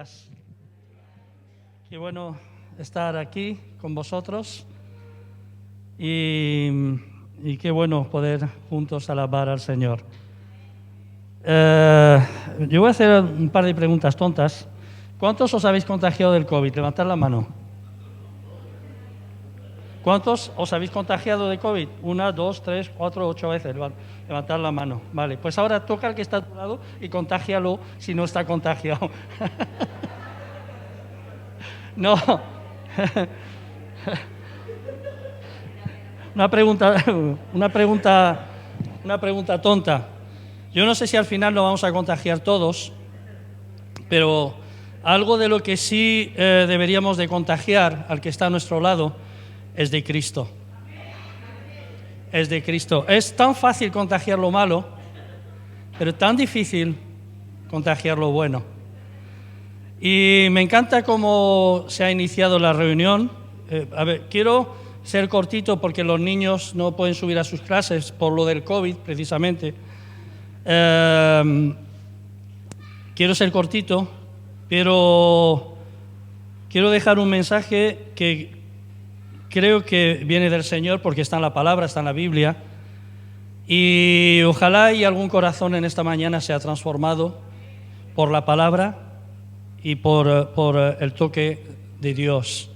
días. Qué bueno estar aquí con vosotros y qué bueno poder juntos alabar al Señor. Yo voy a hacer un par de preguntas tontas. ¿Cuántos os habéis contagiado del COVID? Levantad la mano. ¿Cuántos os habéis contagiado de COVID? 1, 2, 3, 4, 8 veces. Levantad la mano. Vale, pues ahora toca al que está a tu lado y contágialo si no está contagiado. No. Una pregunta tonta. Yo no sé si al final nos vamos a contagiar todos, pero algo de lo que sí deberíamos de contagiar al que está a nuestro lado es de Cristo. Es de Cristo. Es tan fácil contagiar lo malo, pero tan difícil contagiar lo bueno. Y me encanta cómo se ha iniciado la reunión. Quiero ser cortito porque los niños no pueden subir a sus clases por lo del COVID, precisamente. Quiero ser cortito, pero quiero dejar un mensaje que creo que viene del Señor porque está en la palabra, está en la Biblia. Y ojalá y algún corazón en esta mañana sea transformado por la palabra y por el toque de Dios.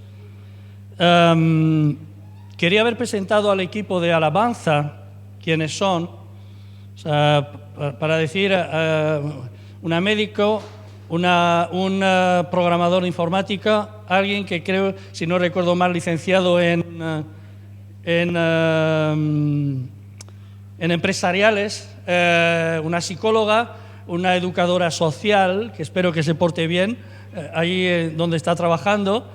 Quería haber presentado al equipo de alabanza quiénes son, o sea, para decir una médico, un programador de informática, alguien que creo, si no recuerdo mal, licenciado en empresariales, una psicóloga, una educadora social, que espero que se porte bien ahí donde está trabajando,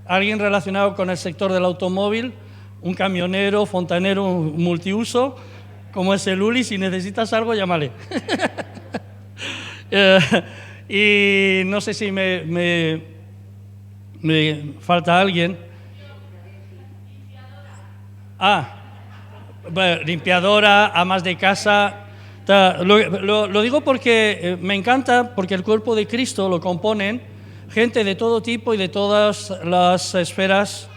alguien relacionado con el sector del automóvil, un camionero, fontanero, un multiuso, como es el Uli. Si necesitas algo, llámale. Y no sé si me falta alguien. Limpiadora, amas de casa. Lo digo porque me encanta, porque el cuerpo de Cristo lo componen gente de todo tipo y de todas las esferas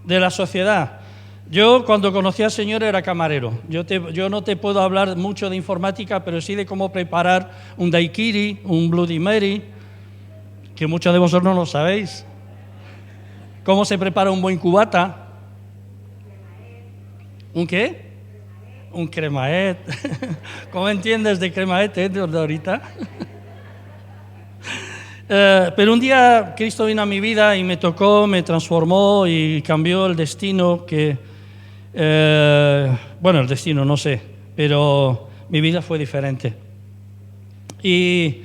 de la sociedad. Yo cuando conocí al Señor era camarero. Yo no te puedo hablar mucho de informática, pero sí de cómo preparar un daiquiri, un Bloody Mary, que muchos de vosotros no lo sabéis. Cómo se prepara un buen cubata. ¿Un qué? Un cremaet. ¿Cómo entiendes de cremaet, de ahorita? Pero un día Cristo vino a mi vida y me tocó, me transformó y cambió el destino que... el destino no sé, pero mi vida fue diferente. Y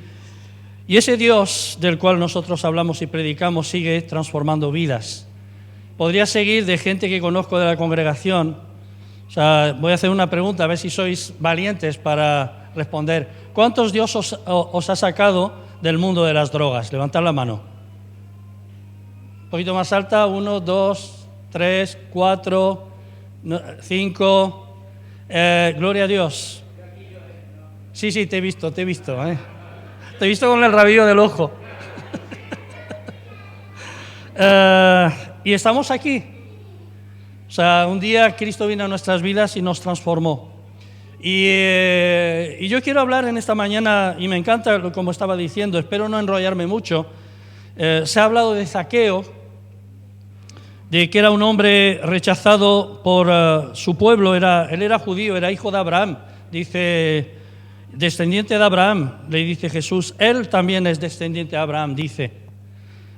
ese Dios del cual nosotros hablamos y predicamos sigue transformando vidas. Podría seguir de gente que conozco de la congregación. O sea, voy a hacer una pregunta, a ver si sois valientes para responder. ¿Cuántos Dios os ha sacado del mundo de las drogas? Levantad la mano. Un poquito más alta. 1, 2, 3, 4, 5. Gloria a Dios. Sí, te he visto. Te he visto con el rabillo del ojo. Y estamos aquí. O sea, un día Cristo vino a nuestras vidas y nos transformó. Y yo quiero hablar en esta mañana, y me encanta como estaba diciendo, espero no enrollarme mucho. Se ha hablado de Zaqueo, de que era un hombre rechazado por su pueblo. Él era judío, era hijo de Abraham, dice, descendiente de Abraham, le dice Jesús. Él también es descendiente de Abraham, dice.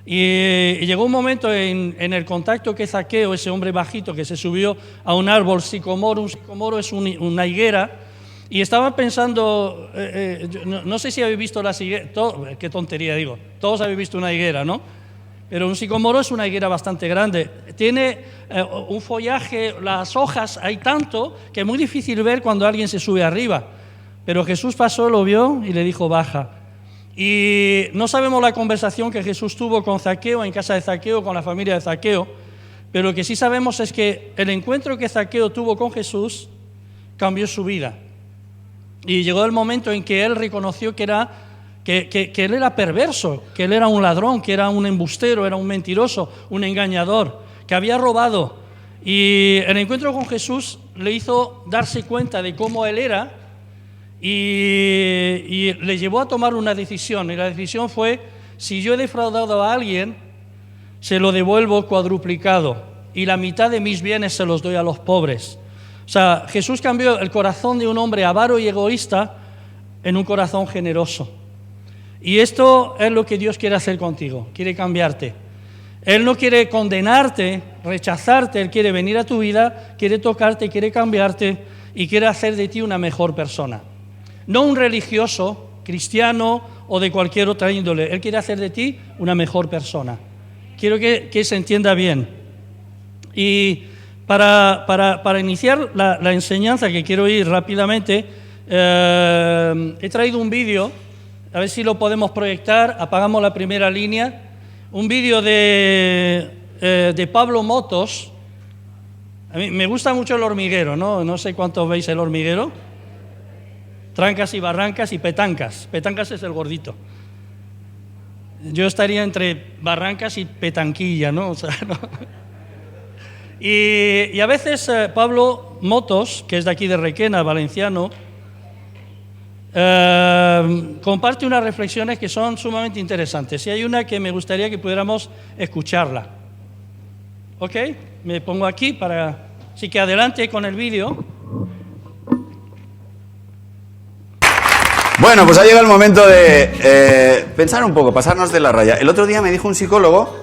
Y llegó un momento en el contacto que Zaqueo, ese hombre bajito que se subió a un árbol sicomoro, un sicomoro es una higuera, y estaba pensando, no sé si habéis visto las higueras, qué tontería digo, todos habéis visto una higuera, ¿no? Pero un sicomoro es una higuera bastante grande, tiene un follaje, las hojas hay tanto que es muy difícil ver cuando alguien se sube arriba, pero Jesús pasó, lo vio y le dijo baja. Y no sabemos la conversación que Jesús tuvo con Zaqueo, en casa de Zaqueo, con la familia de Zaqueo, pero lo que sí sabemos es que el encuentro que Zaqueo tuvo con Jesús cambió su vida. Y llegó el momento en que él reconoció que que él era perverso, que él era un ladrón, que era un embustero, era un mentiroso, un engañador, que había robado. Y el encuentro con Jesús le hizo darse cuenta de cómo él era y le llevó a tomar una decisión. Y la decisión fue, si yo he defraudado a alguien, se lo devuelvo cuadruplicado y la mitad de mis bienes se los doy a los pobres. O sea, Jesús cambió el corazón de un hombre avaro y egoísta en un corazón generoso. Y esto es lo que Dios quiere hacer contigo, quiere cambiarte. Él no quiere condenarte, rechazarte, Él quiere venir a tu vida, quiere tocarte, quiere cambiarte y quiere hacer de ti una mejor persona. No un religioso, cristiano o de cualquier otra índole, Él quiere hacer de ti una mejor persona. Quiero que se entienda bien. Y para iniciar la enseñanza, que quiero ir rápidamente, he traído un vídeo, a ver si lo podemos proyectar, apagamos la primera línea. Un vídeo de Pablo Motos. A mí me gusta mucho El Hormiguero, ¿no? No sé cuántos veis El Hormiguero. Trancas y barrancas y petancas. Petancas es el gordito. Yo estaría entre barrancas y petanquilla, ¿no? O sea, ¿no? Y a veces Pablo Motos, que es de aquí de Requena, valenciano, comparte unas reflexiones que son sumamente interesantes. Y hay una que me gustaría que pudiéramos escucharla. ¿Ok? Me pongo aquí para... Así que adelante con el vídeo. Bueno, pues ha llegado el momento de pensar un poco, pasarnos de la raya. El otro día me dijo un psicólogo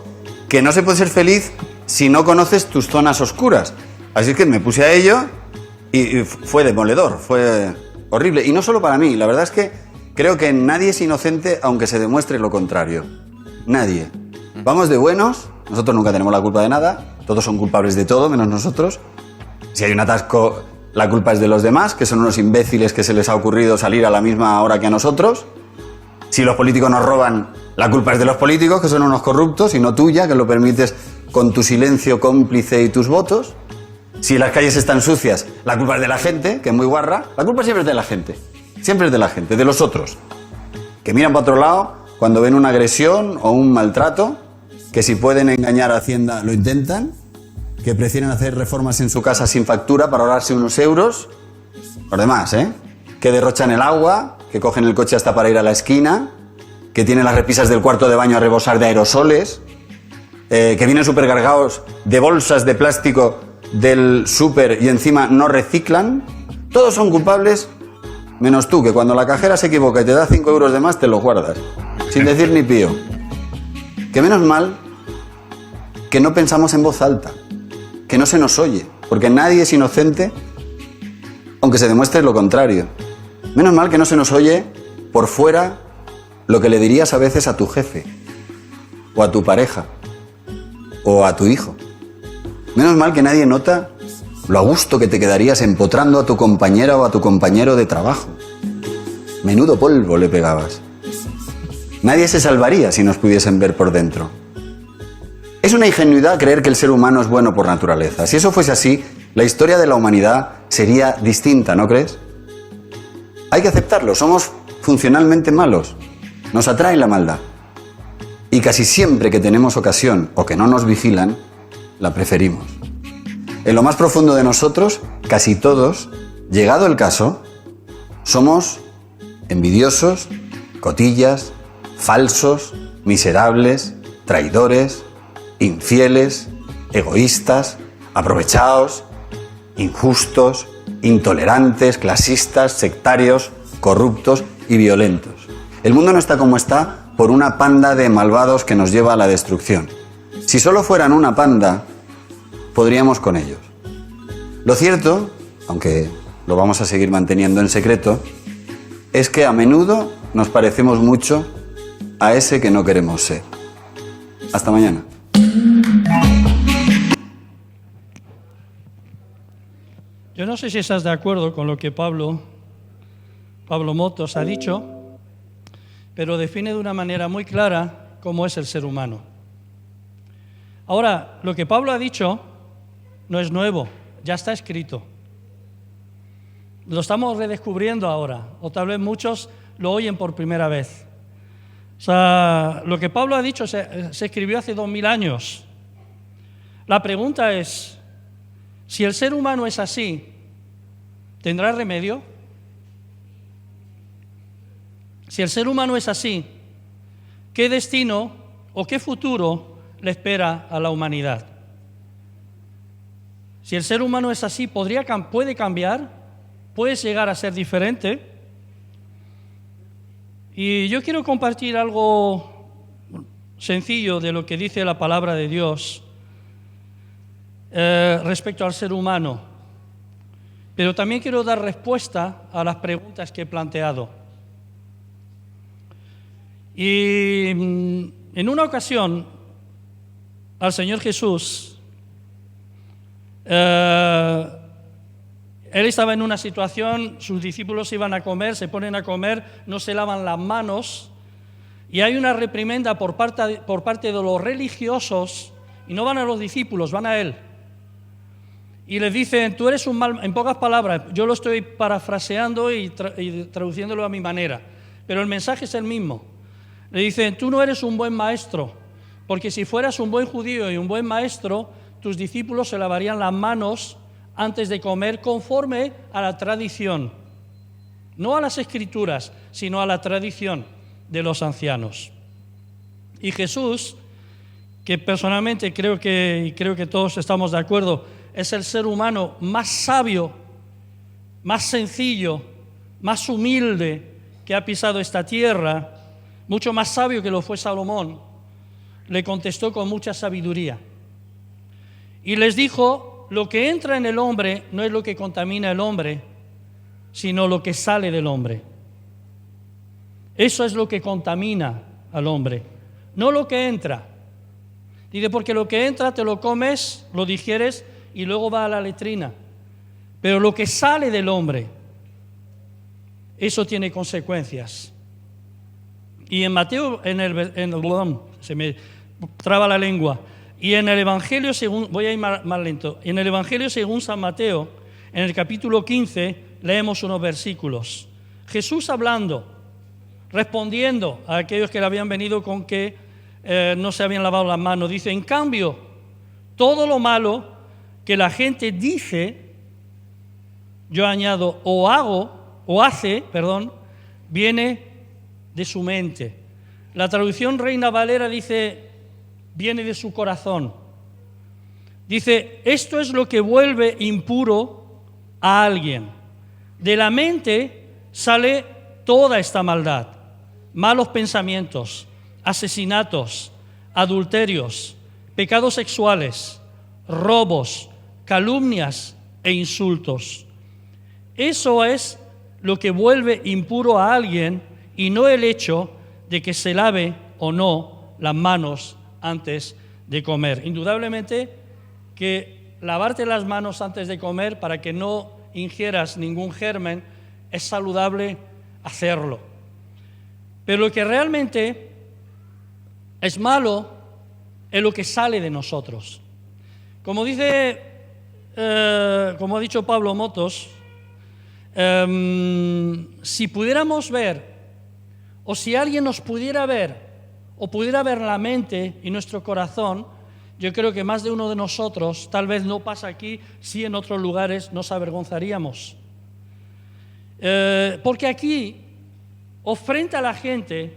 que no se puede ser feliz si no conoces tus zonas oscuras. Así que me puse a ello y fue demoledor, fue horrible. Y no solo para mí, la verdad es que creo que nadie es inocente aunque se demuestre lo contrario. Nadie. Vamos de buenos, nosotros nunca tenemos la culpa de nada, todos son culpables de todo menos nosotros. Si hay un atasco, la culpa es de los demás, que son unos imbéciles que se les ha ocurrido salir a la misma hora que a nosotros. Si los políticos nos roban, la culpa es de los políticos, que son unos corruptos, y no tuya, que lo permites con tu silencio cómplice y tus votos. Si las calles están sucias, la culpa es de la gente, que es muy guarra. La culpa siempre es de la gente, siempre es de la gente, de los otros, que miran para otro lado cuando ven una agresión o un maltrato, que si pueden engañar a Hacienda lo intentan, que prefieren hacer reformas en su casa sin factura para ahorrarse unos euros. Los demás, que derrochan el agua, que cogen el coche hasta para ir a la esquina, que tienen las repisas del cuarto de baño a rebosar de aerosoles, que vienen supercargados de bolsas de plástico del súper y encima no reciclan. Todos son culpables, menos tú, que cuando la cajera se equivoca y te da 5 euros de más, te los guardas, sin decir ni pío. Que menos mal que no pensamos en voz alta, que no se nos oye, porque nadie es inocente aunque se demuestre lo contrario. Menos mal que no se nos oye por fuera lo que le dirías a veces a tu jefe, o a tu pareja, o a tu hijo. Menos mal que nadie nota lo a gusto que te quedarías empotrando a tu compañera o a tu compañero de trabajo. Menudo polvo le pegabas. Nadie se salvaría si nos pudiesen ver por dentro. Es una ingenuidad creer que el ser humano es bueno por naturaleza. Si eso fuese así, la historia de la humanidad sería distinta, ¿no crees? Hay que aceptarlo, somos funcionalmente malos. Nos atrae la maldad. Y casi siempre que tenemos ocasión o que no nos vigilan, la preferimos. En lo más profundo de nosotros, casi todos, llegado el caso, somos envidiosos, cotillas, falsos, miserables, traidores, infieles, egoístas, aprovechados, injustos, intolerantes, clasistas, sectarios, corruptos y violentos. El mundo no está como está por una panda de malvados que nos lleva a la destrucción. Si solo fueran una panda, podríamos con ellos. Lo cierto, aunque lo vamos a seguir manteniendo en secreto, es que a menudo nos parecemos mucho a ese que no queremos ser. Hasta mañana. Yo no sé si estás de acuerdo con lo que Pablo Motos ha dicho, pero define de una manera muy clara cómo es el ser humano. Ahora, lo que Pablo ha dicho no es nuevo, ya está escrito. Lo estamos redescubriendo ahora, o tal vez muchos lo oyen por primera vez. O sea, lo que Pablo ha dicho se escribió hace 2000 años. La pregunta es, si el ser humano es así, ¿tendrá remedio? Si el ser humano es así, ¿qué destino o qué futuro le espera a la humanidad? Si el ser humano es así, ¿puede cambiar? ¿Puede llegar a ser diferente? Y yo quiero compartir algo sencillo de lo que dice la palabra de Dios respecto al ser humano. Pero también quiero dar respuesta a las preguntas que he planteado. Y en una ocasión, al Señor Jesús, Él estaba en una situación, sus discípulos iban a comer, se ponen a comer, no se lavan las manos, y hay una reprimenda por parte de los religiosos, y no van a los discípulos, van a Él. Y les dicen, tú eres un mal, en pocas palabras, yo lo estoy parafraseando y traduciéndolo a mi manera, pero el mensaje es el mismo. Le dicen, tú no eres un buen maestro, porque si fueras un buen judío y un buen maestro, tus discípulos se lavarían las manos antes de comer conforme a la tradición, no a las escrituras, sino a la tradición de los ancianos. Y Jesús, que personalmente creo que todos estamos de acuerdo, es el ser humano más sabio, más sencillo, más humilde que ha pisado esta tierra, mucho más sabio que lo fue Salomón, le contestó con mucha sabiduría. Y les dijo, lo que entra en el hombre no es lo que contamina el hombre, sino lo que sale del hombre. Eso es lo que contamina al hombre, no lo que entra. Dice, porque lo que entra te lo comes, lo digieres y luego va a la letrina. Pero lo que sale del hombre, eso tiene consecuencias. Y en Mateo, se me traba la lengua, y en el Evangelio según, voy a ir más lento, en el Evangelio según San Mateo, en el capítulo 15, leemos unos versículos. Jesús hablando, respondiendo a aquellos que le habían venido con que no se habían lavado las manos, dice, en cambio, todo lo malo que la gente dice, yo añado, viene de su mente. La traducción Reina Valera dice, viene de su corazón. Dice, esto es lo que vuelve impuro a alguien. De la mente sale toda esta maldad, malos pensamientos, asesinatos, adulterios, pecados sexuales, robos, calumnias e insultos. Eso es lo que vuelve impuro a alguien y no el hecho de que se lave o no las manos antes de comer. Indudablemente que lavarte las manos antes de comer para que no ingieras ningún germen es saludable hacerlo. Pero lo que realmente es malo es lo que sale de nosotros. Como ha dicho Pablo Motos, si pudiéramos ver, o si alguien nos pudiera ver, o pudiera ver la mente y nuestro corazón, yo creo que más de uno de nosotros, tal vez no pasa aquí, sí en otros lugares nos avergonzaríamos. Porque aquí, o frente a la gente,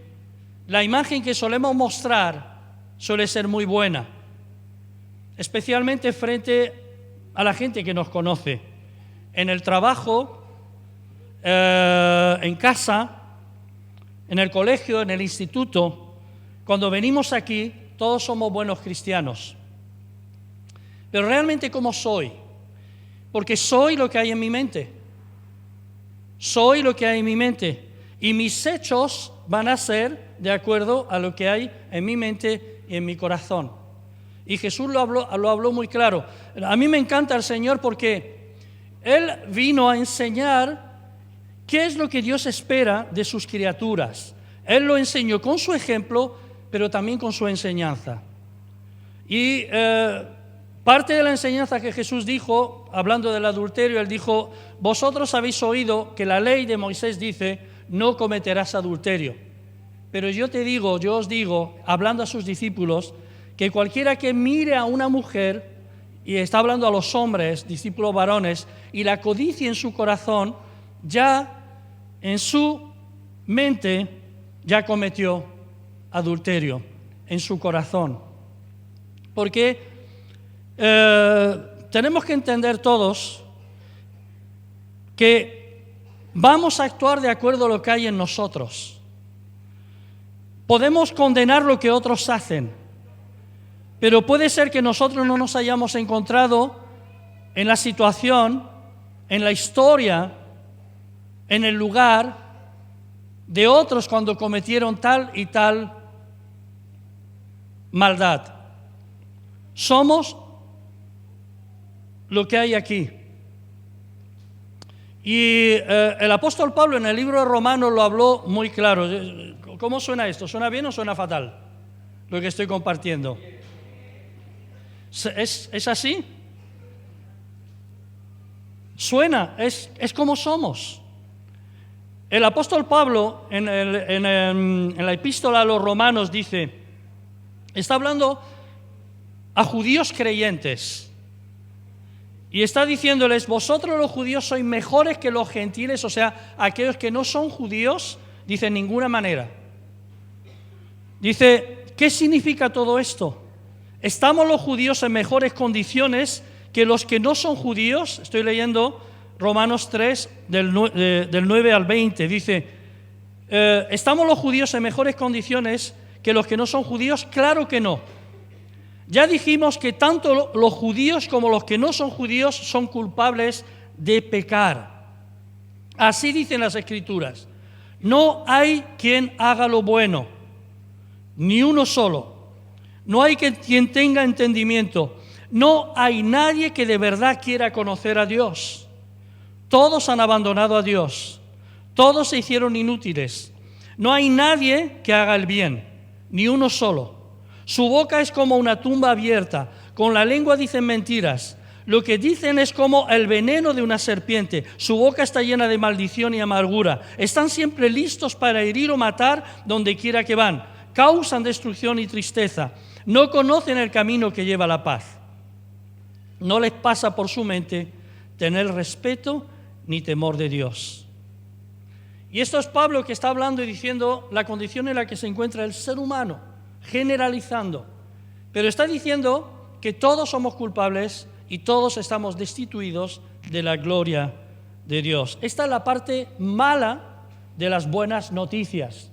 la imagen que solemos mostrar suele ser muy buena, especialmente frente a la gente que nos conoce, en el trabajo, en casa, en el colegio, en el instituto. Cuando venimos aquí, todos somos buenos cristianos. Pero realmente, ¿cómo soy? Porque soy lo que hay en mi mente. Soy lo que hay en mi mente. Y mis hechos van a ser de acuerdo a lo que hay en mi mente y en mi corazón. Y Jesús lo habló muy claro. A mí me encanta el Señor porque Él vino a enseñar qué es lo que Dios espera de sus criaturas. Él lo enseñó con su ejemplo, pero también con su enseñanza. Y parte de la enseñanza que Jesús dijo, hablando del adulterio, Él dijo, vosotros habéis oído que la ley de Moisés dice, no cometerás adulterio. Pero yo os digo, hablando a sus discípulos, que cualquiera que mire a una mujer, y está hablando a los hombres, discípulos varones, y la codicia en su corazón, ya en su mente ya cometió adulterio en su corazón. Porque tenemos que entender todos que vamos a actuar de acuerdo a lo que hay en nosotros. Podemos condenar lo que otros hacen, pero puede ser que nosotros no nos hayamos encontrado en la situación, en la historia, en el lugar de otros cuando cometieron tal y tal maldad. Somos lo que hay aquí. Y el apóstol Pablo en el libro de Romanos lo habló muy claro. ¿Cómo suena esto? ¿Suena bien o suena fatal lo que estoy compartiendo? ¿Es así? Suena, es como somos. El apóstol Pablo en la epístola a los romanos dice, está hablando a judíos creyentes y está diciéndoles, vosotros los judíos sois mejores que los gentiles, o sea, aquellos que no son judíos, dice, en ninguna manera. Dice, ¿qué significa todo esto? ¿Estamos los judíos en mejores condiciones que los que no son judíos? Estoy leyendo Romanos 3, del 9 al 20. Dice, ¿estamos los judíos en mejores condiciones que los que no son judíos? Claro que no. Ya dijimos que tanto los judíos como los que no son judíos son culpables de pecar. Así dicen las Escrituras. No hay quien haga lo bueno, ni uno solo. No hay quien tenga entendimiento. No hay nadie que de verdad quiera conocer a Dios. Todos han abandonado a Dios. Todos se hicieron inútiles. No hay nadie que haga el bien, ni uno solo. Su boca es como una tumba abierta. Con la lengua dicen mentiras. Lo que dicen es como el veneno de una serpiente. Su boca está llena de maldición y amargura. Están siempre listos para herir o matar donde quiera que van. Causan destrucción y tristeza. No conocen el camino que lleva a la paz. No les pasa por su mente tener respeto ni temor de Dios. Y esto es Pablo que está hablando y diciendo la condición en la que se encuentra el ser humano, generalizando. Pero está diciendo que todos somos culpables y todos estamos destituidos de la gloria de Dios. Esta es la parte mala de las buenas noticias.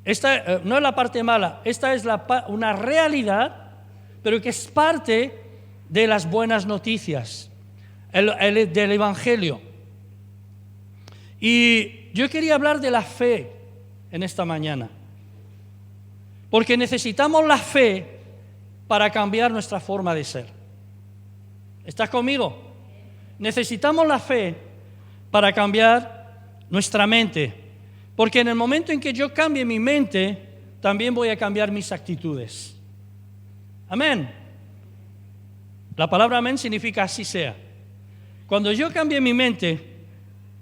Esta no es la parte mala, esta es una realidad, pero que es parte de las buenas noticias, del Evangelio. Y yo quería hablar de la fe en esta mañana, porque necesitamos la fe para cambiar nuestra forma de ser. ¿Estás conmigo? Necesitamos la fe para cambiar nuestra mente, porque en el momento en que yo cambie mi mente, también voy a cambiar mis actitudes. Amén. La palabra amén significa así sea. Cuando yo cambie mi mente,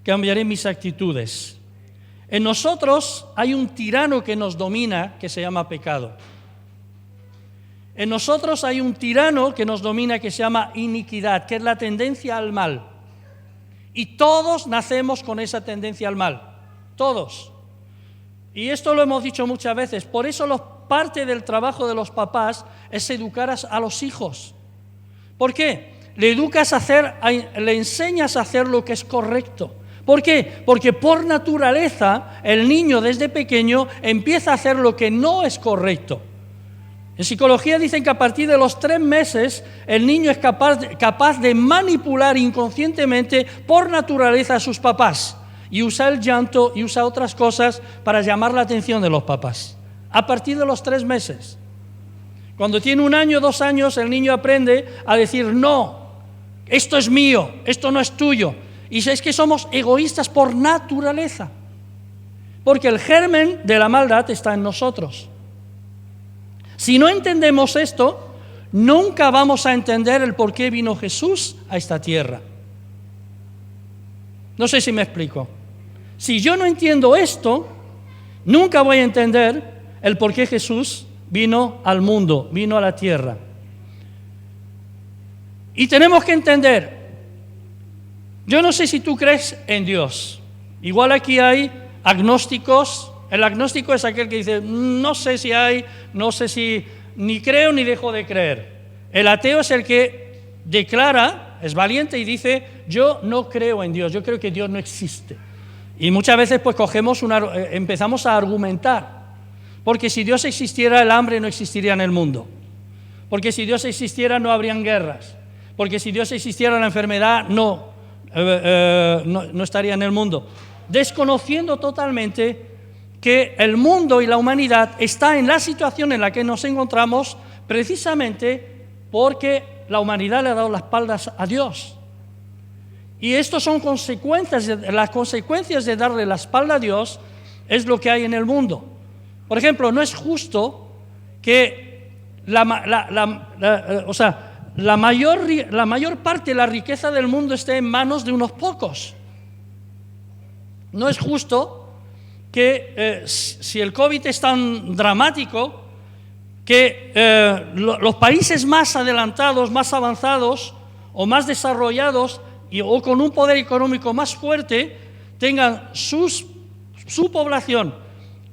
cambiaré mis actitudes. En nosotros hay un tirano que nos domina, que se llama pecado. En nosotros hay un tirano que nos domina, que se llama iniquidad, que es la tendencia al mal. Y todos nacemos con esa tendencia al mal. Todos. Y esto lo hemos dicho muchas veces. Por eso parte del trabajo de los papás es educar a los hijos. ¿Por qué? Le enseñas a hacer lo que es correcto. ¿Por qué? Porque por naturaleza el niño desde pequeño empieza a hacer lo que no es correcto. En psicología dicen que a partir de los 3 meses el niño es capaz de manipular inconscientemente por naturaleza a sus papás y usa el llanto y usa otras cosas para llamar la atención de los papás. A partir de los 3 meses. Cuando tiene 1 año, 2 años, el niño aprende a decir no, esto es mío, esto no es tuyo. Y es que somos egoístas por naturaleza, porque el germen de la maldad está en nosotros. Si no entendemos esto, nunca vamos a entender el por qué vino Jesús a esta tierra. No sé si me explico. Si yo no entiendo esto, Nunca voy a entender el por qué Jesús vino al mundo, vino a la tierra. Y tenemos que entender, yo no sé si tú crees en Dios. Igual aquí hay agnósticos. El agnóstico es aquel que dice, no sé si hay, no sé si, ni creo ni dejo de creer. El ateo es el que declara, es valiente y dice, yo no creo en Dios, yo creo que Dios no existe. Y muchas veces pues empezamos a argumentar, porque si Dios existiera, el hambre no existiría en el mundo. Porque si Dios existiera, no habrían guerras. Porque si Dios existiera, la enfermedad no estaría en el mundo. Desconociendo totalmente que el mundo y la humanidad está en la situación en la que nos encontramos precisamente porque la humanidad le ha dado las espaldas a Dios. Y esto son las consecuencias de darle la espalda a Dios es lo que hay en el mundo. Por ejemplo, no es justo que la mayor parte de la riqueza del mundo esté en manos de unos pocos. No es justo que si el COVID es tan dramático, que los países más adelantados, más avanzados o más desarrollados o con un poder económico más fuerte tengan su población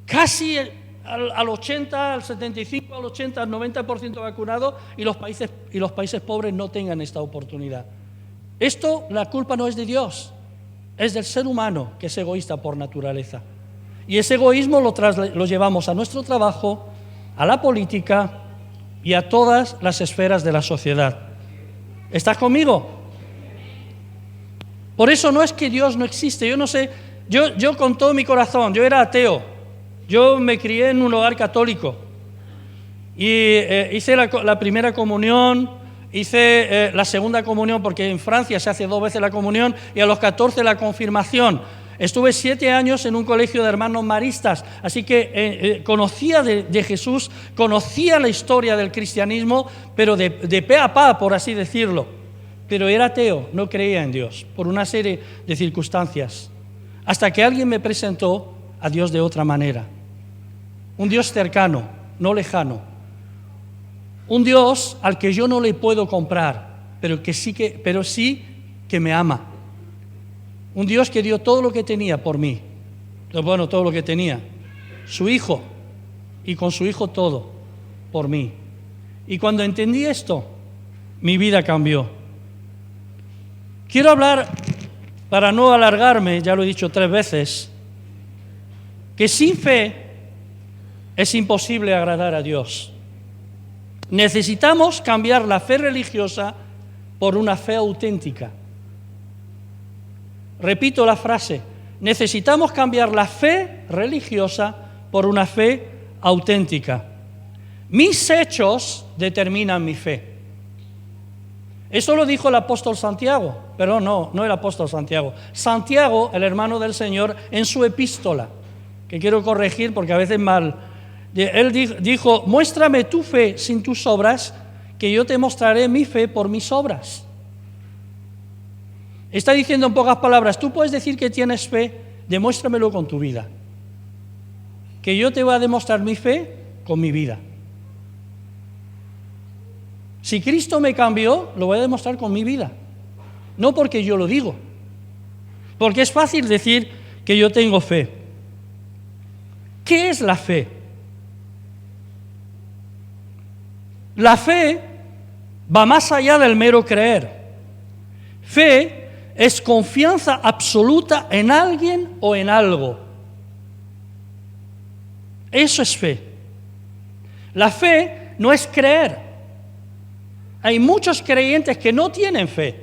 casi al 80, al 75, al 80, al 90% vacunado y los países pobres no tengan esta oportunidad. Esto, la culpa no es de Dios, es del ser humano, que es egoísta por naturaleza. Y ese egoísmo lo llevamos a nuestro trabajo, a la política y a todas las esferas de la sociedad. ¿Estás conmigo? Por eso no es que Dios no existe. Yo no sé, yo con todo mi corazón, yo era ateo. Yo me crié en un hogar católico. Y hice la primera comunión, hice la segunda comunión, porque en Francia se hace 2 veces la comunión, y a los 14 la confirmación. Estuve 7 años en un colegio de hermanos maristas, así que conocía de Jesús, conocía la historia del cristianismo, pero de pe a pa, por así decirlo. Pero era ateo, no creía en Dios, por una serie de circunstancias. Hasta que alguien me presentó a Dios de otra manera. Un Dios cercano, no lejano. Un Dios al que yo no le puedo comprar, pero sí que me ama. Un Dios que dio todo lo que tenía por mí. Bueno, todo lo que tenía. Su Hijo. Y con su Hijo todo. Por mí. Y cuando entendí esto, mi vida cambió. Quiero hablar, para no alargarme, ya lo he dicho 3 veces, que sin fe es imposible agradar a Dios. Necesitamos cambiar la fe religiosa por una fe auténtica. Repito la frase, necesitamos cambiar la fe religiosa por una fe auténtica. Mis hechos determinan mi fe. Eso lo dijo el apóstol Santiago, pero no el apóstol Santiago. Santiago, el hermano del Señor, en su epístola, que quiero corregir porque a veces mal. Él dijo, muéstrame tu fe sin tus obras, que yo te mostraré mi fe por mis obras. Está diciendo en pocas palabras, tú puedes decir que tienes fe, demuéstramelo con tu vida. Que yo te voy a demostrar mi fe con mi vida. Si Cristo me cambió, lo voy a demostrar con mi vida. No porque yo lo digo. Porque es fácil decir que yo tengo fe. ¿Qué es la fe? La fe va más allá del mero creer. Fe es confianza absoluta en alguien o en algo. Eso es fe. La fe no es creer. Hay muchos creyentes que no tienen fe.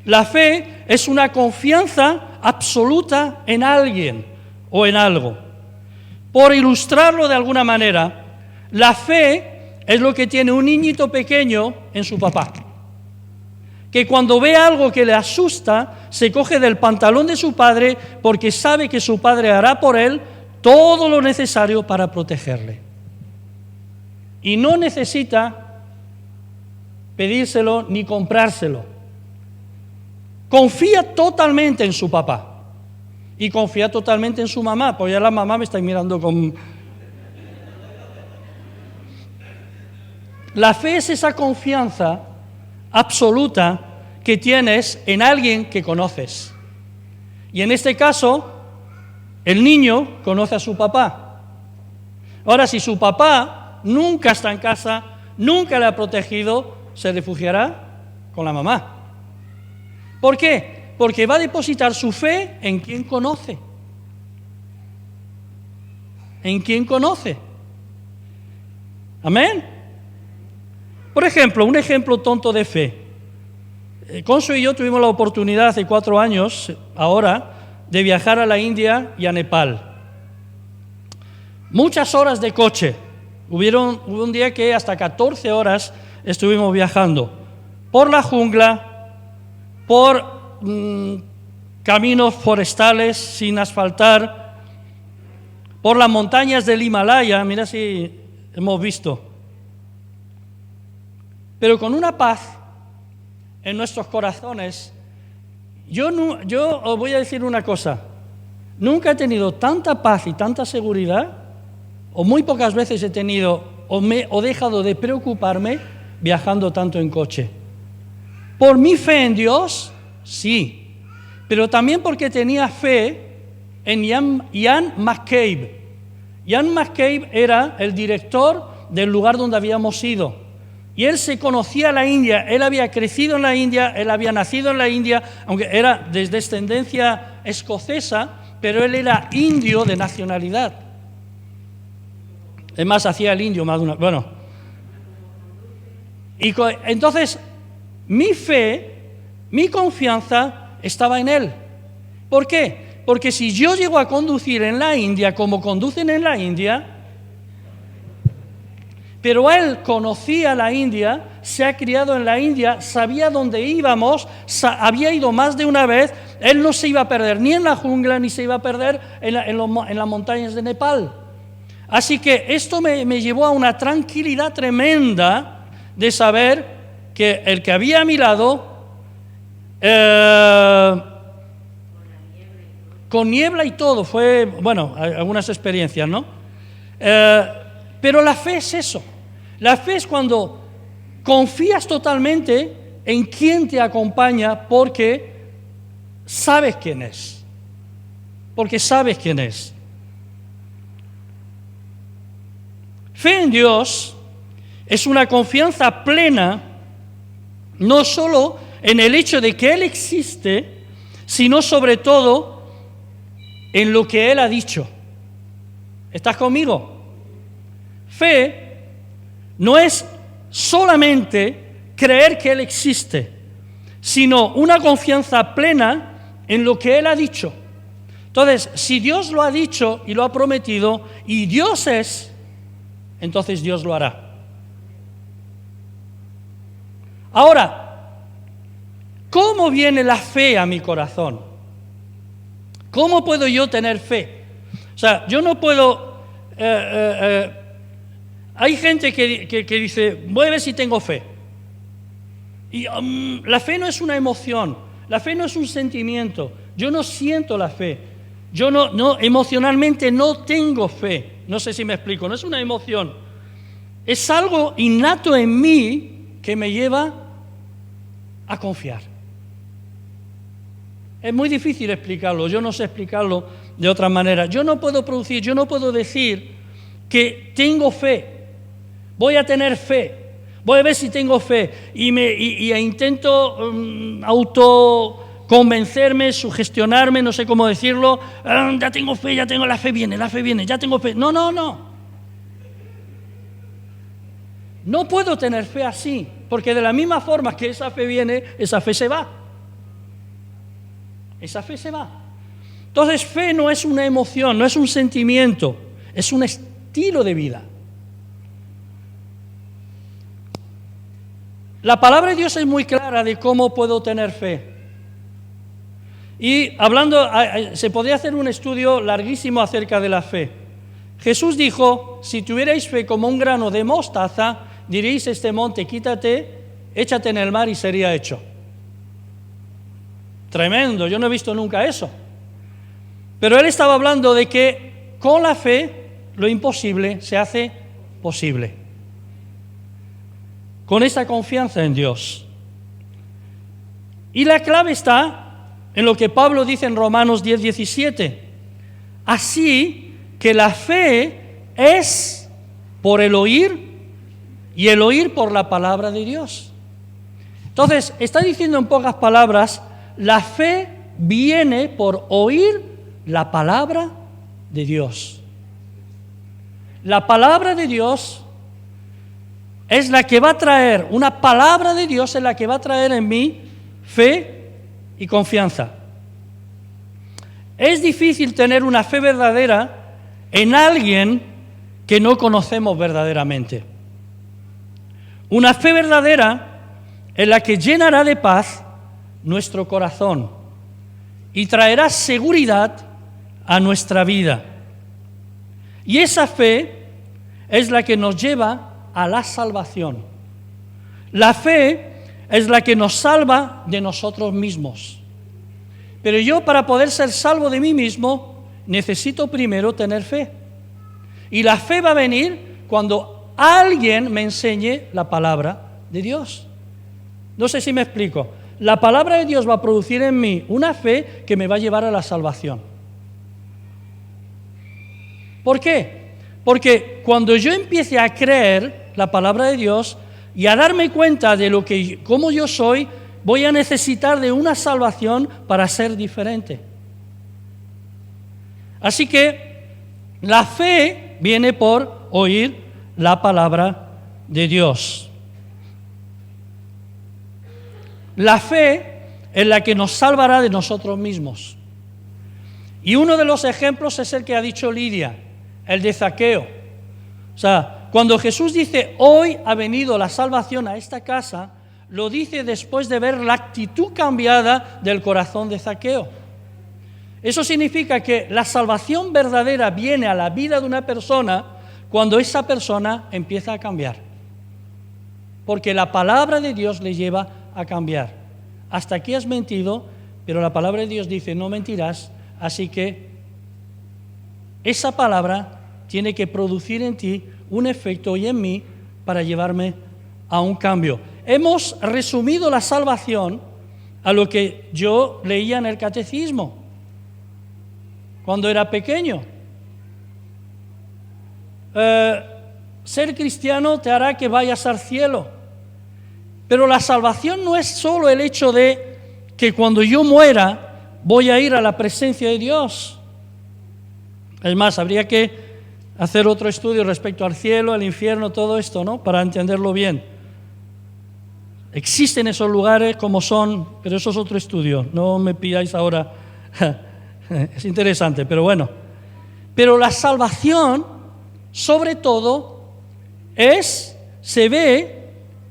La fe es una confianza absoluta en alguien o en algo. Por ilustrarlo de alguna manera, la fe es lo que tiene un niñito pequeño en su papá, que cuando ve algo que le asusta, se coge del pantalón de su padre porque sabe que su padre hará por él todo lo necesario para protegerle. Y no necesita pedírselo ni comprárselo. Confía totalmente en su papá. y confía totalmente en su mamá, pues ya la mamá me está mirando con... La fe es esa confianza absoluta que tienes en alguien que conoces. Y en este caso, el niño conoce a su papá. Ahora, si su papá nunca está en casa, nunca le ha protegido, se refugiará con la mamá. ¿Por qué? Porque va a depositar su fe en quien conoce. En quien conoce. ¿Amén? Por ejemplo, un ejemplo tonto de fe. Consu y yo tuvimos la oportunidad hace 4 años, ahora, de viajar a la India y a Nepal. Muchas horas de coche. Hubo un día que hasta 14 horas estuvimos viajando. Por la jungla, por caminos forestales sin asfaltar, por las montañas del Himalaya, mira si hemos visto. Pero con una paz en nuestros corazones. Yo os voy a decir una cosa, nunca he tenido tanta paz y tanta seguridad, o muy pocas veces he tenido, o dejado de preocuparme viajando tanto en coche. Por mi fe en Dios, sí, pero también porque tenía fe en Ian McCabe. Ian McCabe era el director del lugar donde habíamos ido. Y él se conocía la India, él había crecido en la India, él había nacido en la India, aunque era de descendencia escocesa, pero él era indio de nacionalidad. Es más, hacía el indio más de una... Bueno. Y entonces, mi fe, mi confianza estaba en él. ¿Por qué? Porque si yo llego a conducir en la India como conducen en la India... Pero él conocía la India, se ha criado en la India, sabía dónde íbamos, había ido más de una vez, él no se iba a perder ni en la jungla, ni se iba a perder en las montañas de Nepal. Así que esto me llevó a una tranquilidad tremenda de saber que el que había a mi lado, con niebla y todo, fue, bueno, algunas experiencias, ¿no? Pero la fe es eso. La fe es cuando confías totalmente en quien te acompaña porque sabes quién es. Porque sabes quién es. Fe en Dios es una confianza plena, no solo en el hecho de que Él existe, sino sobre todo en lo que Él ha dicho. ¿Estás conmigo? Fe no es solamente creer que Él existe, sino una confianza plena en lo que Él ha dicho. Entonces, si Dios lo ha dicho y lo ha prometido, y Dios es, entonces Dios lo hará. Ahora, ¿cómo viene la fe a mi corazón? ¿Cómo puedo yo tener fe? O sea, yo no puedo... hay gente que dice, voy a ver si tengo fe. Y la fe no es una emoción, la fe no es un sentimiento. Yo no siento la fe. Yo no emocionalmente no tengo fe. No sé si me explico, no es una emoción. Es algo innato en mí que me lleva a confiar. Es muy difícil explicarlo, yo no sé explicarlo de otra manera. Yo no puedo decir que tengo fe. Voy a tener fe, voy a ver si tengo fe y intento autoconvencerme, sugestionarme, no sé cómo decirlo, ya tengo fe, la fe viene, ya tengo fe. No. No puedo tener fe así, porque de la misma forma que esa fe viene, esa fe se va. Esa fe se va. Entonces, fe no es una emoción, no es un sentimiento, es un estilo de vida. La palabra de Dios es muy clara de cómo puedo tener fe. Y hablando, se podría hacer un estudio larguísimo acerca de la fe. Jesús dijo, si tuvierais fe como un grano de mostaza, diréis a este monte, quítate, échate en el mar y sería hecho. Tremendo, yo no he visto nunca eso. Pero él estaba hablando de que con la fe lo imposible se hace posible. Con esa confianza en Dios. Y la clave está en lo que Pablo dice en Romanos 10:17. Así que la fe es por el oír y el oír por la palabra de Dios. Entonces, está diciendo en pocas palabras, la fe viene por oír la palabra de Dios. La palabra de Dios es la que va a traer, una palabra de Dios es la que va a traer en mí fe y confianza. Es difícil tener una fe verdadera en alguien que no conocemos verdaderamente. Una fe verdadera es la que llenará de paz nuestro corazón y traerá seguridad a nuestra vida. Y esa fe es la que nos lleva a la salvación. La fe es la que nos salva de nosotros mismos. Pero yo, para poder ser salvo de mí mismo, necesito primero tener fe. Y la fe va a venir cuando alguien me enseñe la palabra de Dios. No sé si me explico. La palabra de Dios va a producir en mí una fe que me va a llevar a la salvación. ¿Por qué? Porque cuando yo empiece a creer la palabra de Dios y a darme cuenta de cómo yo soy, voy a necesitar de una salvación para ser diferente. Así que la fe viene por oír la palabra de Dios. La fe es la que nos salvará de nosotros mismos. Y uno de los ejemplos es el que ha dicho Lidia, el de Zaqueo. O sea, cuando Jesús dice, hoy ha venido la salvación a esta casa, lo dice después de ver la actitud cambiada del corazón de Zaqueo. Eso significa que la salvación verdadera viene a la vida de una persona cuando esa persona empieza a cambiar. Porque la palabra de Dios le lleva a cambiar. Hasta aquí has mentido, pero la palabra de Dios dice, no mentirás, así que esa palabra tiene que producir en ti un efecto y en mí para llevarme a un cambio. Hemos resumido la salvación a lo que yo leía en el catecismo cuando era pequeño. Ser cristiano te hará que vayas al cielo, pero la salvación no es solo el hecho de que cuando yo muera voy a ir a la presencia de Dios. Es más, habría que hacer otro estudio respecto al cielo, al infierno, todo esto, ¿no? Para entenderlo bien. Existen esos lugares como son, pero eso es otro estudio, no me pidáis ahora. Es interesante, pero bueno. Pero la salvación, sobre todo, se ve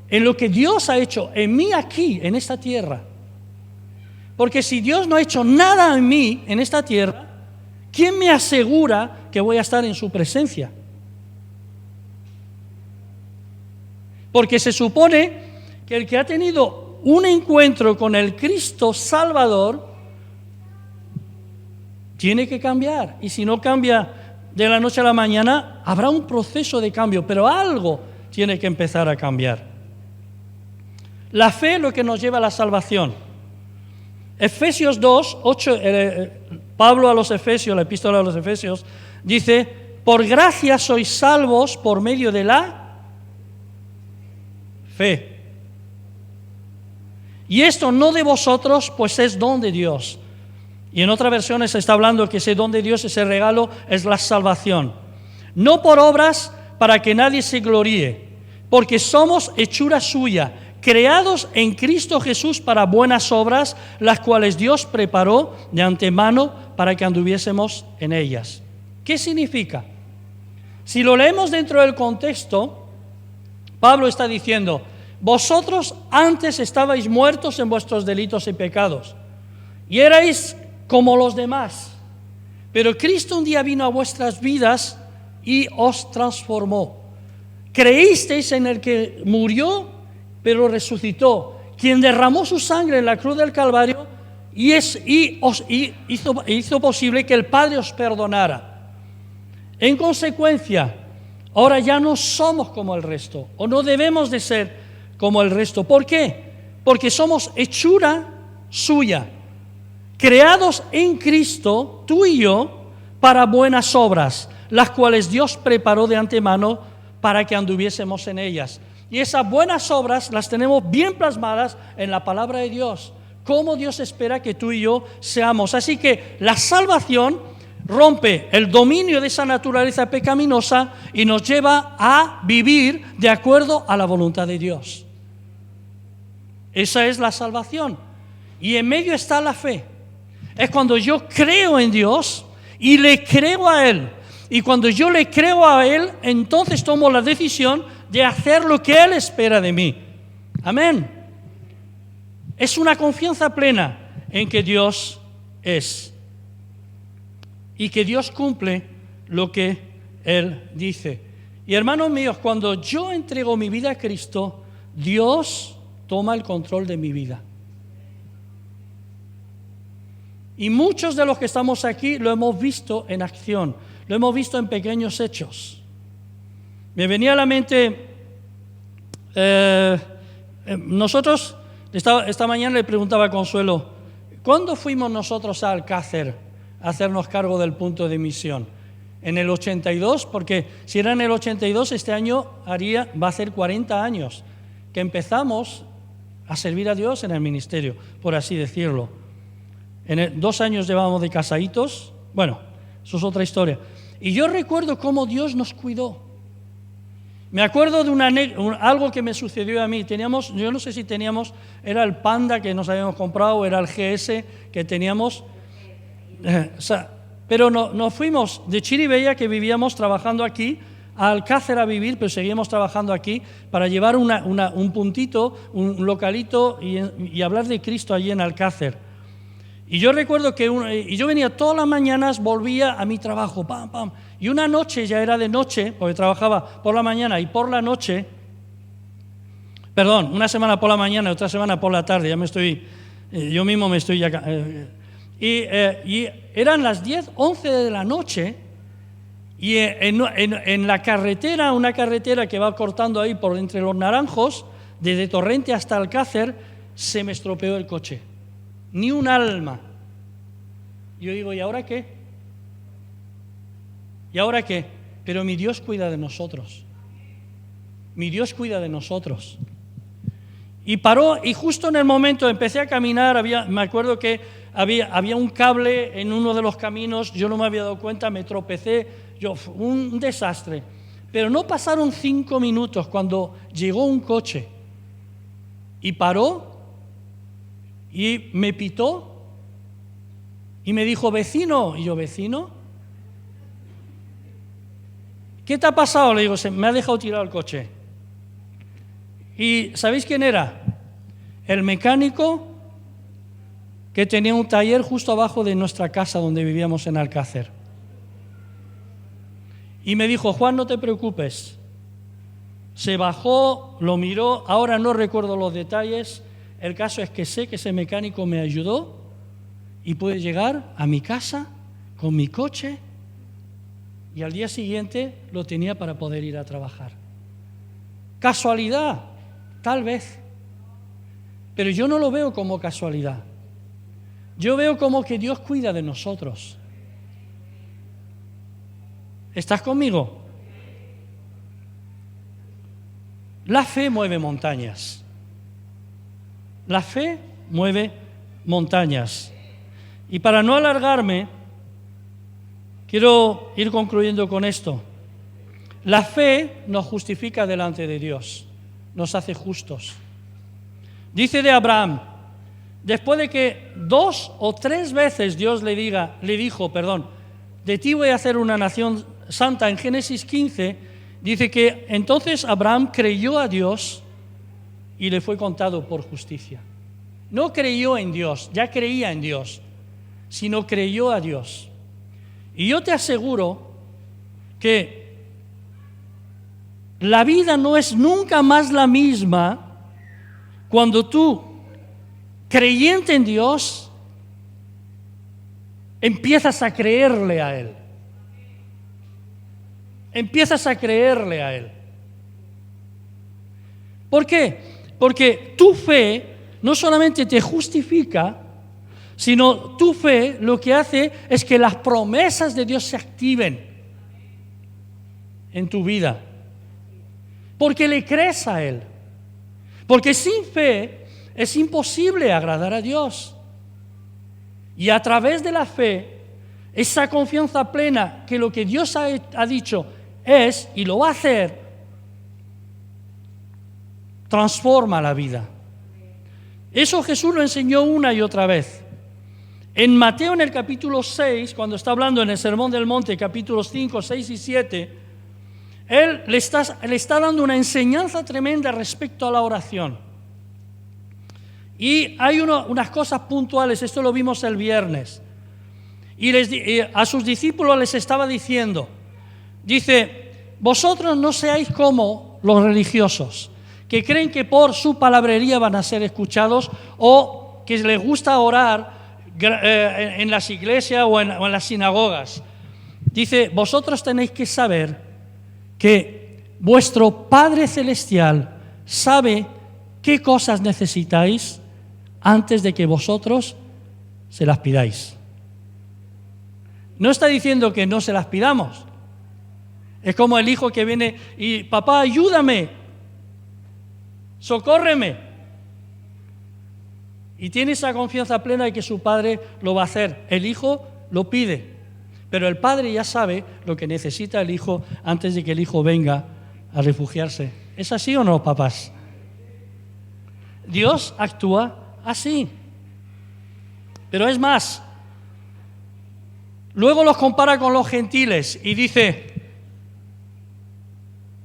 en lo que Dios ha hecho en mí aquí, en esta tierra. Porque si Dios no ha hecho nada en mí, en esta tierra, ¿quién me asegura que voy a estar en su presencia? Porque se supone que el que ha tenido un encuentro con el Cristo Salvador tiene que cambiar. Y si no cambia de la noche a la mañana, habrá un proceso de cambio, pero algo tiene que empezar a cambiar. La fe es lo que nos lleva a la salvación. Efesios 2, 8, Pablo a los Efesios, la epístola a los Efesios, dice, por gracia sois salvos por medio de la fe. Y esto no de vosotros, pues es don de Dios. Y en otras versiones está hablando que ese don de Dios, ese regalo, es la salvación. No por obras para que nadie se gloríe, porque somos hechura suya, creados en Cristo Jesús para buenas obras, las cuales Dios preparó de antemano para que anduviésemos en ellas. ¿Qué significa? Si lo leemos dentro del contexto, Pablo está diciendo, vosotros antes estabais muertos en vuestros delitos y pecados, y erais como los demás, pero Cristo un día vino a vuestras vidas y os transformó. Creísteis en el que murió, pero resucitó, quien derramó su sangre en la cruz del Calvario y hizo posible que el Padre os perdonara. En consecuencia, ahora ya no somos como el resto, o no debemos de ser como el resto. ¿Por qué? Porque somos hechura suya, creados en Cristo, tú y yo, para buenas obras, las cuales Dios preparó de antemano para que anduviésemos en ellas. Y esas buenas obras las tenemos bien plasmadas en la palabra de Dios, cómo Dios espera que tú y yo seamos. Así que la salvación rompe el dominio de esa naturaleza pecaminosa y nos lleva a vivir de acuerdo a la voluntad de Dios. Esa es la salvación. Y en medio está la fe. Es cuando yo creo en Dios y le creo a Él. Y cuando yo le creo a Él, entonces tomo la decisión de hacer lo que Él espera de mí. Amén. Es una confianza plena en que Dios es. Y que Dios cumple lo que Él dice. Y hermanos míos, cuando yo entrego mi vida a Cristo, Dios toma el control de mi vida. Y muchos de los que estamos aquí lo hemos visto en acción, lo hemos visto en pequeños hechos. Me venía a la mente, nosotros, esta mañana le preguntaba a Consuelo, ¿cuándo fuimos nosotros a Alcácer a hacernos cargo del punto de misión? ¿En el 82? Porque si era en el 82, este año va a ser 40 años que empezamos a servir a Dios en el ministerio, por así decirlo. 2 años llevábamos de casaditos, bueno, eso es otra historia. Y yo recuerdo cómo Dios nos cuidó. Me acuerdo de algo que me sucedió a mí. Yo no sé si teníamos, era el Panda que nos habíamos comprado, era el GS que teníamos. Pero nos fuimos de Chiribella, que vivíamos trabajando aquí, a Alcácer a vivir, pero seguíamos trabajando aquí, para llevar un puntito, un localito y hablar de Cristo allí en Alcácer. Y yo recuerdo que yo venía todas las mañanas, volvía a mi trabajo, pam, pam. Y una noche, ya era de noche, porque trabajaba por la mañana y por la noche, una semana por la mañana y otra semana por la tarde, yo mismo me estoy ya... y eran las 10, 11 de la noche, y en la carretera, una carretera que va cortando ahí por entre los naranjos, desde Torrente hasta Alcácer, se me estropeó el coche. Ni un alma. Yo digo, ¿y ahora qué? ¿Y ahora qué? Pero mi Dios cuida de nosotros. Mi Dios cuida de nosotros. Y paró, y justo en el momento empecé a caminar, me acuerdo que había un cable en uno de los caminos, yo no me había dado cuenta, me tropecé, un desastre. Pero no pasaron 5 minutos cuando llegó un coche y paró y me pitó y me dijo, vecino. Y yo, ¿vecino? ¿Qué te ha pasado? Le digo, me ha dejado tirado el coche. ¿Y sabéis quién era? El mecánico que tenía un taller justo abajo de nuestra casa donde vivíamos en Alcácer. Y me dijo, Juan, no te preocupes. Se bajó, lo miró, ahora no recuerdo los detalles. El caso es que sé que ese mecánico me ayudó y pude llegar a mi casa con mi coche y al día siguiente lo tenía para poder ir a trabajar. ¿Casualidad? Tal vez. Pero yo no lo veo como casualidad. Yo veo como que Dios cuida de nosotros. ¿Estás conmigo? La fe mueve montañas. La fe mueve montañas. Y para no alargarme, quiero ir concluyendo con esto. La fe nos justifica delante de Dios, nos hace justos. Dice de Abraham, después de que 2 o 3 veces Dios le dijo, de ti voy a hacer una nación santa, en Génesis 15, dice que entonces Abraham creyó a Dios y le fue contado por justicia. No creyó en Dios, ya creía en Dios, sino creyó a Dios. Y yo te aseguro que la vida no es nunca más la misma cuando tú, creyente en Dios, empiezas a creerle a Él. Empiezas a creerle a Él. ¿Por qué? Porque tu fe no solamente te justifica, sino tu fe lo que hace es que las promesas de Dios se activen en tu vida. Porque le crees a Él. Porque sin fe es imposible agradar a Dios. Y a través de la fe, esa confianza plena que lo que Dios ha dicho es y lo va a hacer, transforma la vida. Eso Jesús lo enseñó una y otra vez. En Mateo, en el capítulo 6, cuando está hablando en el Sermón del Monte, capítulos 5, 6 y 7, Él le está dando una enseñanza tremenda respecto a la oración. Y hay unas cosas puntuales, esto lo vimos el viernes. Y a sus discípulos les estaba diciendo, dice, vosotros no seáis como los religiosos, que creen que por su palabrería van a ser escuchados o que les gusta orar en las iglesias o en las sinagogas. Dice, vosotros tenéis que saber que vuestro Padre Celestial sabe qué cosas necesitáis antes de que vosotros se las pidáis. No está diciendo que no se las pidamos. Es como el hijo que viene y, papá, ayúdame, socórreme. Y tiene esa confianza plena de que su padre lo va a hacer. El hijo lo pide, pero el padre ya sabe lo que necesita el hijo antes de que el hijo venga a refugiarse. ¿Es así o no, papás? Dios actúa así. Pero es más, luego los compara con los gentiles y dice,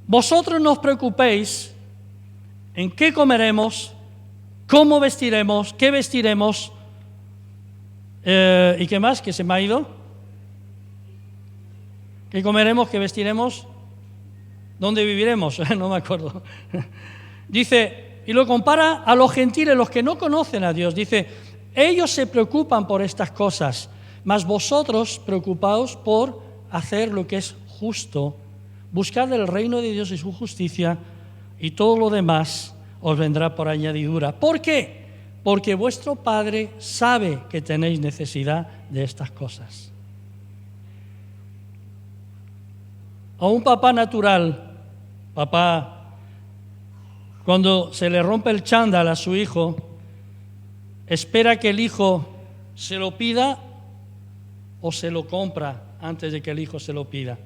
vosotros no os preocupéis en qué comeremos, cómo vestiremos, qué vestiremos, y qué más, que se me ha ido. ¿Qué comeremos, qué vestiremos? ¿Dónde viviremos? No me acuerdo. Dice, y lo compara a los gentiles, los que no conocen a Dios. Dice, ellos se preocupan por estas cosas, mas vosotros preocupaos por hacer lo que es justo. Buscad el reino de Dios y su justicia, y todo lo demás os vendrá por añadidura. ¿Por qué? Porque vuestro Padre sabe que tenéis necesidad de estas cosas. A un papá natural, cuando se le rompe el chándal a su hijo, espera que el hijo se lo pida o se lo compra antes de que el hijo se lo pida.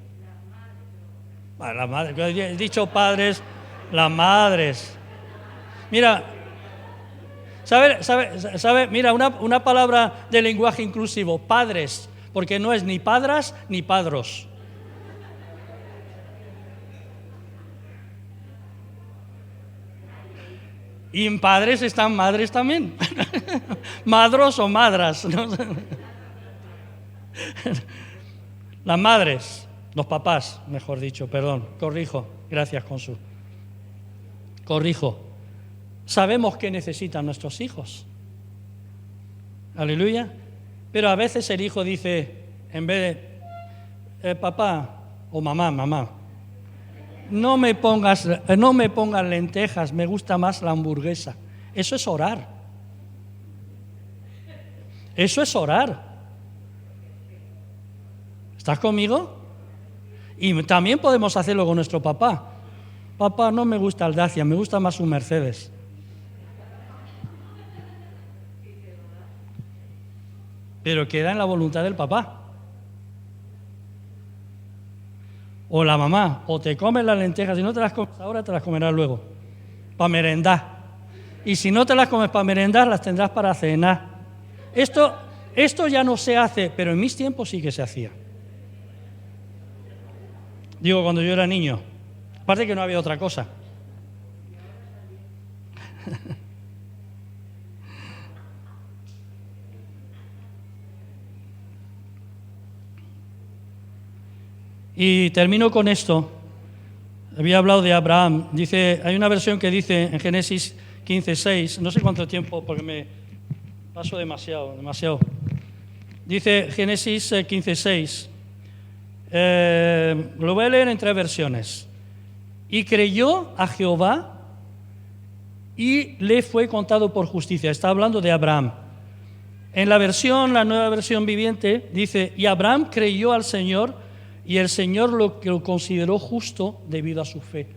Bueno, la madre, he dicho padres, las madres. Mira, ¿sabe? Mira, una palabra de lenguaje inclusivo, padres, porque no es ni padras ni padros. Y en padres están madres también. Madros o madras, ¿no? Las madres, los papás, mejor dicho, perdón, corrijo, gracias Consu. Corrijo. Sabemos qué necesitan nuestros hijos. Aleluya. Pero a veces el hijo dice, en vez de, papá o mamá, no me pongas lentejas, me gusta más la hamburguesa. Eso es orar. Eso es orar. ¿Estás conmigo? Y también podemos hacerlo con nuestro papá. Papá, no me gusta el Dacia, me gusta más un Mercedes. Pero queda en la voluntad del papá. O la mamá, o te comes las lentejas, si no te las comes ahora, te las comerás luego, para merendar. Y si no te las comes para merendar, las tendrás para cenar. Esto ya no se hace, pero en mis tiempos sí que se hacía. Digo, cuando yo era niño. Aparte que no había otra cosa. Y termino con esto. Había hablado de Abraham. Dice, hay una versión que dice en Génesis 15:6, no sé cuánto tiempo, porque me paso demasiado. Dice Génesis 15:6. Lo voy a leer en 3 versiones. Y creyó a Jehová y le fue contado por justicia. Está hablando de Abraham. En la nueva versión viviente, dice, y Abraham creyó al Señor y el Señor lo consideró justo debido a su fe.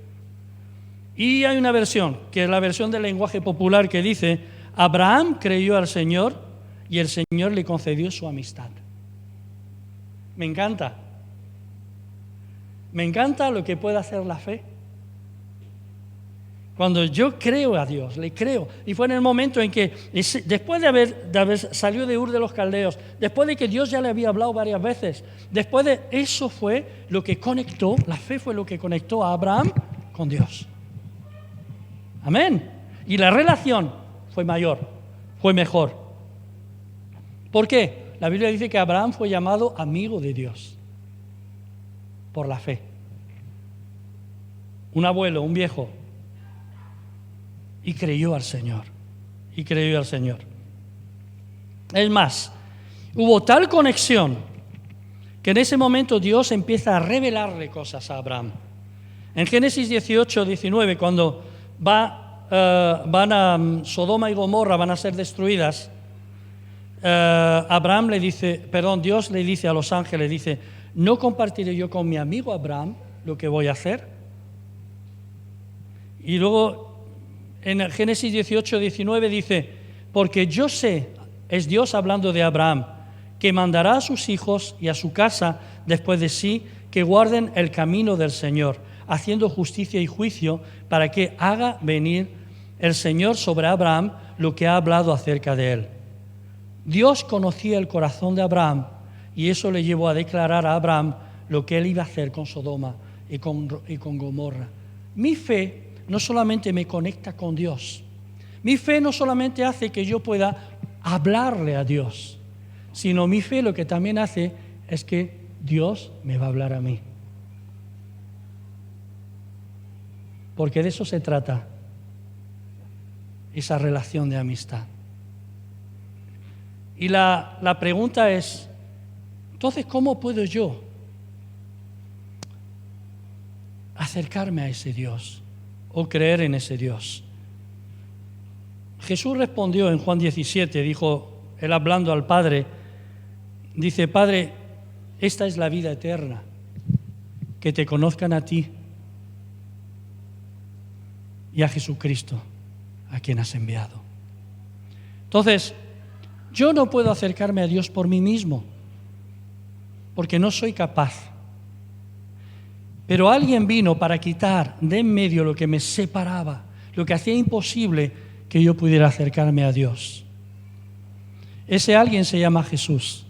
Y hay una versión, que es la versión del lenguaje popular, que dice, Abraham creyó al Señor y el Señor le concedió su amistad. Me encanta. Me encanta lo que puede hacer la fe. Cuando yo creo a Dios, le creo. Y fue en el momento en que, después de haber salido de Ur de los Caldeos, después de que Dios ya le había hablado varias veces, después de eso fue lo que conectó, la fe fue lo que conectó a Abraham con Dios. Amén. Y la relación fue mayor, fue mejor. ¿Por qué? La Biblia dice que Abraham fue llamado amigo de Dios por la fe. Un abuelo, un viejo, y creyó al Señor. Y creyó al Señor. Es más, hubo tal conexión que en ese momento Dios empieza a revelarle cosas a Abraham. En Génesis 18-19, cuando van a Sodoma y Gomorra, van a ser destruidas, Dios le dice a los ángeles, dice, ¿no compartiré yo con mi amigo Abraham lo que voy a hacer? Y luego en Génesis 18-19 dice, porque yo sé, es Dios hablando de Abraham, que mandará a sus hijos y a su casa después de sí, que guarden el camino del Señor, haciendo justicia y juicio, para que haga venir el Señor sobre Abraham lo que ha hablado acerca de él. Dios conocía el corazón de Abraham y eso le llevó a declarar a Abraham lo que él iba a hacer con Sodoma y con Gomorra. Mi fe no solamente me conecta con Dios, mi fe no solamente hace que yo pueda hablarle a Dios, sino mi fe lo que también hace es que Dios me va a hablar a mí. Porque de eso se trata, esa relación de amistad. Y la pregunta es, entonces, ¿cómo puedo yo acercarme a ese Dios o creer en ese Dios? Jesús respondió en Juan 17, dijo, él hablando al Padre, dice, Padre, esta es la vida eterna, que te conozcan a ti y a Jesucristo, a quien has enviado. Entonces, yo no puedo acercarme a Dios por mí mismo, porque no soy capaz. Pero alguien vino para quitar de en medio lo que me separaba, lo que hacía imposible que yo pudiera acercarme a Dios. Ese alguien se llama Jesús.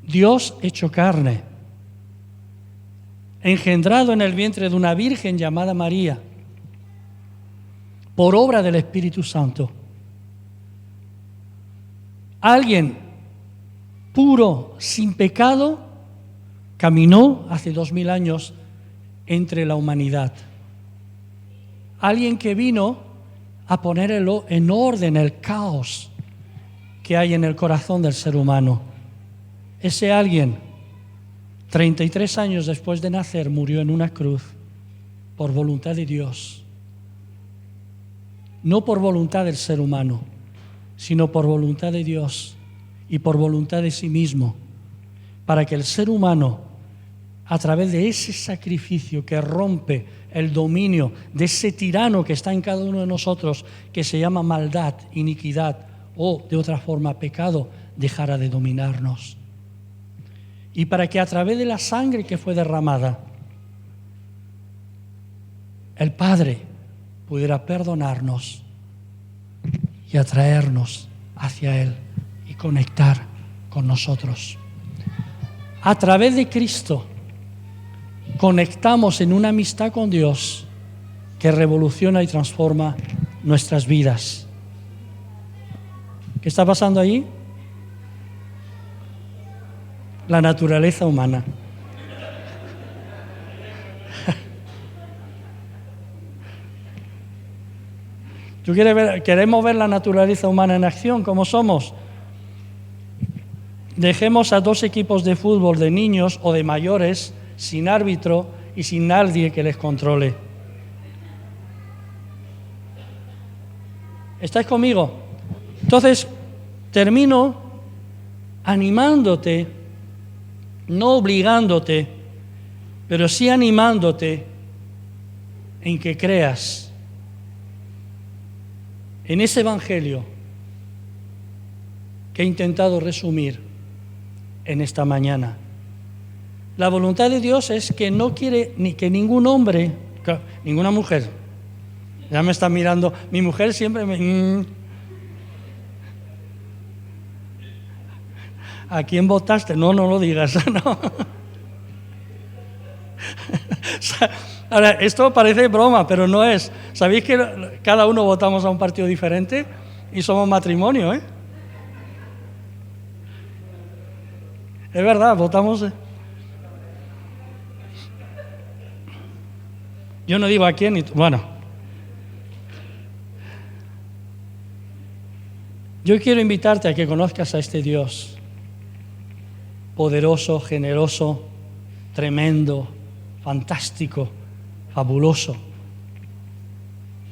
Dios hecho carne, engendrado en el vientre de una virgen llamada María, por obra del Espíritu Santo. Alguien puro, sin pecado, caminó hace 2000 años entre la humanidad. Alguien que vino a poner en orden el caos que hay en el corazón del ser humano. Ese alguien, 33 años después de nacer, murió en una cruz por voluntad de Dios. No por voluntad del ser humano, sino por voluntad de Dios y por voluntad de sí mismo, para que el ser humano, a través de ese sacrificio que rompe el dominio de ese tirano que está en cada uno de nosotros, que se llama maldad, iniquidad o, de otra forma, pecado, dejara de dominarnos. Y para que a través de la sangre que fue derramada, el Padre pudiera perdonarnos y atraernos hacia Él y conectar con nosotros. A través de Cristo conectamos en una amistad con Dios que revoluciona y transforma nuestras vidas. ¿Qué está pasando ahí? La naturaleza humana. Queremos ver la naturaleza humana en acción, como somos. Dejemos a 2 equipos de fútbol de niños o de mayores sin árbitro y sin nadie que les controle. ¿Estáis conmigo? Entonces, termino animándote, no obligándote, pero sí animándote en que creas en ese evangelio que he intentado resumir en esta mañana. La voluntad de Dios es que no quiere ni que ningún hombre, ninguna mujer, ya me está mirando, mi mujer siempre me... ¿A quién votaste? No lo digas, no. Ahora, esto parece broma, pero no es. ¿Sabéis que cada uno votamos a un partido diferente y somos matrimonio, eh? Es verdad, votamos... Yo no digo a quién, bueno. Yo quiero invitarte a que conozcas a este Dios poderoso, generoso, tremendo, fantástico, fabuloso,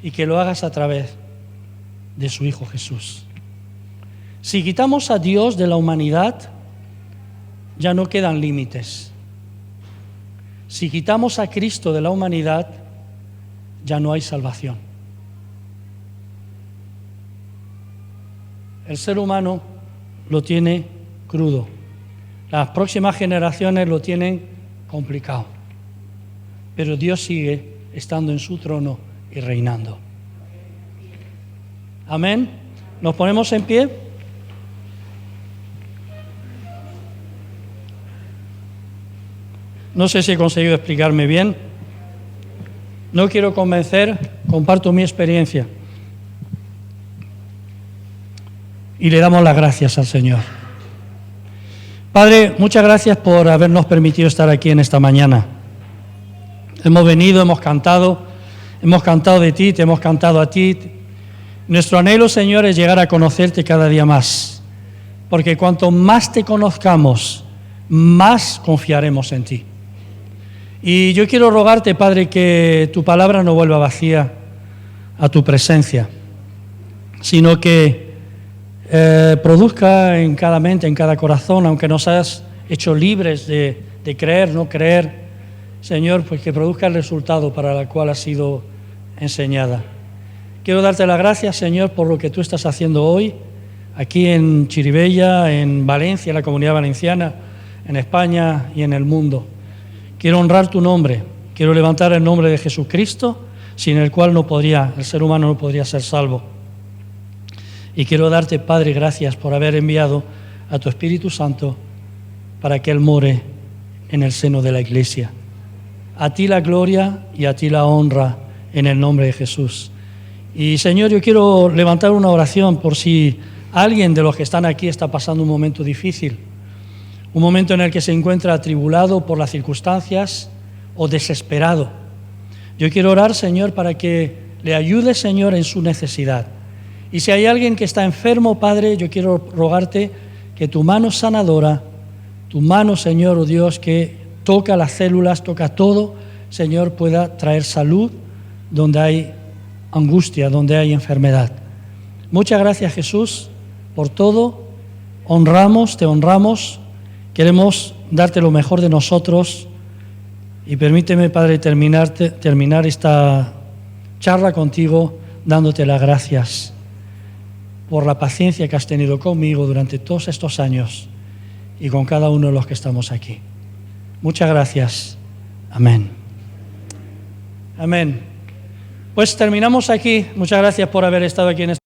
y que lo hagas a través de su Hijo Jesús. Si quitamos a Dios de la humanidad, ya no quedan límites. Si quitamos a Cristo de la humanidad, ya no hay salvación. El ser humano lo tiene crudo. Las próximas generaciones lo tienen complicado. Pero Dios sigue estando en su trono y reinando. Amén. ¿Nos ponemos en pie? No sé si he conseguido explicarme bien. No quiero convencer, comparto mi experiencia. Y le damos las gracias al Señor. Padre, muchas gracias por habernos permitido estar aquí en esta mañana. Hemos venido, hemos cantado de ti, te hemos cantado a ti. Nuestro anhelo, Señor, es llegar a conocerte cada día más, porque cuanto más te conozcamos, más confiaremos en ti. Y yo quiero rogarte, Padre, que tu palabra no vuelva vacía a tu presencia, sino que produzca en cada mente, en cada corazón, aunque nos hayas hecho libres de creer, no creer, Señor, pues que produzca el resultado para el cual ha sido enseñada. Quiero darte las gracias, Señor, por lo que tú estás haciendo hoy, aquí en Chirivella, en Valencia, en la Comunidad Valenciana, en España y en el mundo. Quiero honrar tu nombre, quiero levantar el nombre de Jesucristo, sin el cual el ser humano no podría ser salvo. Y quiero darte, Padre, gracias por haber enviado a tu Espíritu Santo para que Él more en el seno de la Iglesia. A ti la gloria y a ti la honra en el nombre de Jesús. Y, Señor, yo quiero levantar una oración por si alguien de los que están aquí está pasando un momento difícil, un momento en el que se encuentra atribulado por las circunstancias o desesperado. Yo quiero orar, Señor, para que le ayude, Señor, en su necesidad. Y si hay alguien que está enfermo, Padre, yo quiero rogarte que tu mano sanadora, tu mano, Señor, oh Dios, que toca las células, toca todo, Señor, pueda traer salud donde hay angustia, donde hay enfermedad. Muchas gracias, Jesús, por todo. Te honramos, queremos darte lo mejor de nosotros. Y permíteme, Padre, terminar esta charla contigo dándote las gracias por la paciencia que has tenido conmigo durante todos estos años y con cada uno de los que estamos aquí. Muchas gracias. Amén. Amén. Pues terminamos aquí. Muchas gracias por haber estado aquí en